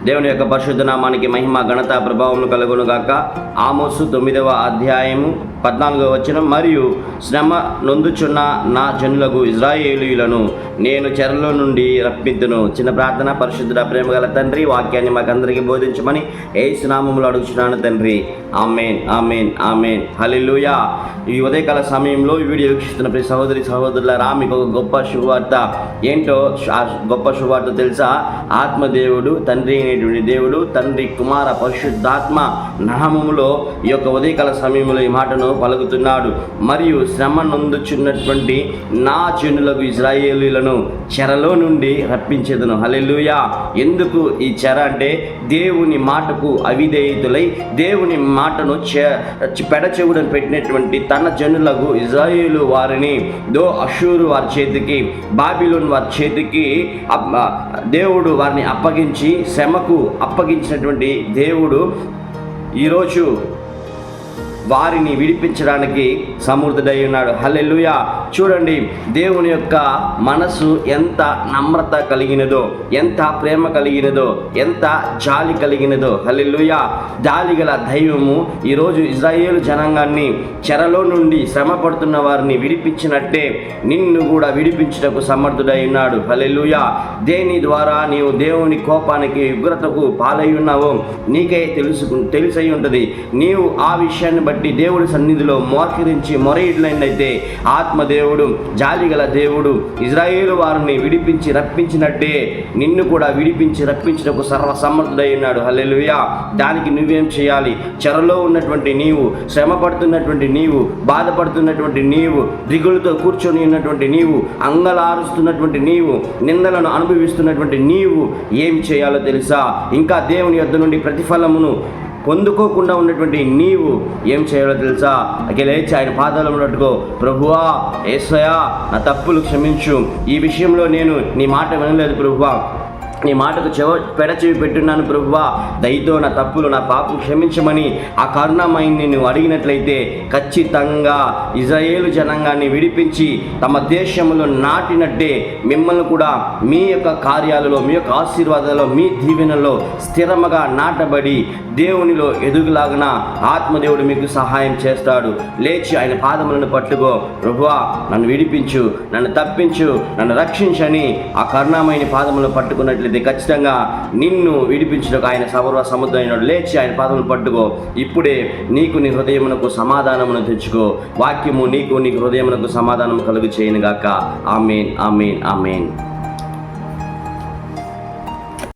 దేవుని యొక్క పరిశుద్ధ నామానికి మహిమ ఘనత ప్రభావములు కలుగును గాక. ఆమోసు 9వ అధ్యాయము 14వ వచనం, మరియు శ్రమ నొందుచున్న నా జనులకు ఇజ్రాయేలీయులను నేను చెరలో నుండి రప్పింతును. చిన్న ప్రార్థన. పరిశుద్ధుడ ప్రేమ గల తండ్రి, వాక్యాన్ని మాకందరికీ బోధించమని యేసు నామములో అడుగుచున్నాను తండ్రి. ఆమేన్, ఆమేన్, ఆమేన్. హల్లెలూయా. ఈ ఉదయకాల సమయంలో ఈ వీడియో వీక్షిస్తున్న ప్రతి సహోదరి సహోదరులారా, మీకు ఒక గొప్ప శుభవార్త. ఏంటో ఆ గొప్ప శుభవార్త తెలుసా? ఆత్మదేవుడు, తండ్రి అయినటువంటి దేవుడు, తండ్రి కుమార పరిశుద్ధాత్మ నామములో ఈ యొక్క ఉదయకాల సమయంలో ఈ మాటను పలుకుతున్నాడు. మరియు శ్రమ నొందుచున్నటువంటి నా జనులకు ఇజ్రాయేలీయులను చెరలో నుండి రప్పించేదను. హల్లెలూయా. ఎందుకు ఈ చెర అంటే, దేవుని మాటకు అవిధేయతులై దేవుని మాటను పెడచెవుడని పెట్టినటువంటి తన జనులకు ఇజ్రాయేలు వారిని అషూరు వారి చేతికి, బాబిలోన్ వారి చేతికి దేవుడు వారిని అప్పగించి శ్రమకు అప్పగించినటువంటి దేవుడు ఈరోజు వారిని విడిపించడానికి సమర్థుడై ఉన్నాడు. హల్లెలూయా. చూడండి, దేవుని యొక్క మనసు ఎంత నమ్రత కలిగినదో, ఎంత ప్రేమ కలిగినదో, ఎంత జాలి కలిగినదో. హల్లెలూయా. జాలి గల దైవము ఈరోజు ఇజ్రాయేలు జనాంగాన్ని చెరలో నుండి శ్రమ పడుతున్న వారిని విడిపించినట్టే నిన్ను కూడా విడిపించుటకు సమర్థుడై ఉన్నాడు. హల్లెలూయా. దేని ద్వారా నీవు దేవుని కోపానికి, ఉగ్రతకు పాలై ఉన్నావో నీకే తెలిసై ఉంటుంది. నీవు ఆ విషయాన్ని బట్టి దేవుడి సన్నిధిలో మోకరించి మొరయిట్లైనైతే ఆత్మదేవుడు, జాలిగల దేవుడు ఇజ్రాయేలు వారిని విడిపించి రప్పించినట్టే నిన్ను కూడా విడిపించి రప్పించుటకు సర్వసమర్థుడై ఉన్నాడు. హల్లెలూయా. దానికి నువ్వేం చేయాలి? చెరలో ఉన్నటువంటి నీవు, శ్రమ పడుతున్నటువంటి నీవు, బాధపడుతున్నటువంటి నీవు, దిగులుతో కూర్చొని ఉన్నటువంటి నీవు, అంగలారుస్తున్నటువంటి నీవు, నిందలను అనుభవిస్తున్నటువంటి నీవు ఏం చేయాలో తెలుసా? ఇంకా దేవుని యొద్ద నుండి ప్రతిఫలమును పొందుకోకుండా ఉన్నటువంటి నీవు ఏం చేయాలో తెలుసా? లేచి ఆయన పాదాలను పట్టుకో. ప్రభువా, యేసయ్యా, నా తప్పులు క్షమించు. ఈ విషయంలో నేను నీ మాట వినలేదు ప్రభువా, నీ మాటకు పెడచెవి పెట్టున్నాను ప్రభువా, దయతో నా తప్పులు, నా పాపం క్షమించమని ఆ కరుణామయిని నువ్వు అడిగినట్లయితే ఖచ్చితంగా ఇజ్రాయేలు జనాంగాన్ని విడిపించి తమ దేశంలో నాటినట్టే మిమ్మల్ని కూడా మీ యొక్క కార్యాలలో, మీ యొక్క ఆశీర్వాదాలలో, మీ దీవెనలో స్థిరముగా నాటబడి దేవునిలో ఎదుగులాగున ఆత్మదేవుడు మీకు సహాయం చేస్తాడు. లేచి ఆయన పాదములను పట్టుకో. ప్రభువా, నన్ను విడిపించు, నన్ను తప్పించు, నన్ను రక్షించని ఆ కరుణామయిని పాదములను పట్టుకున్నట్లయితే ఖచ్చితంగా నిన్ను విడిపించడానికి ఆయన సముద్రమైనడు. లేచి ఆయన పాదములను పట్టుకో. ఇప్పుడే నీకు నీ హృదయమునకు సమాధానమును తెచ్చుకో. వాక్యము నీకు నీ హృదయమునకు సమాధానం కలుగు చేయనుగాక. ఆమేన్, ఆమేన్, ఆమేన్.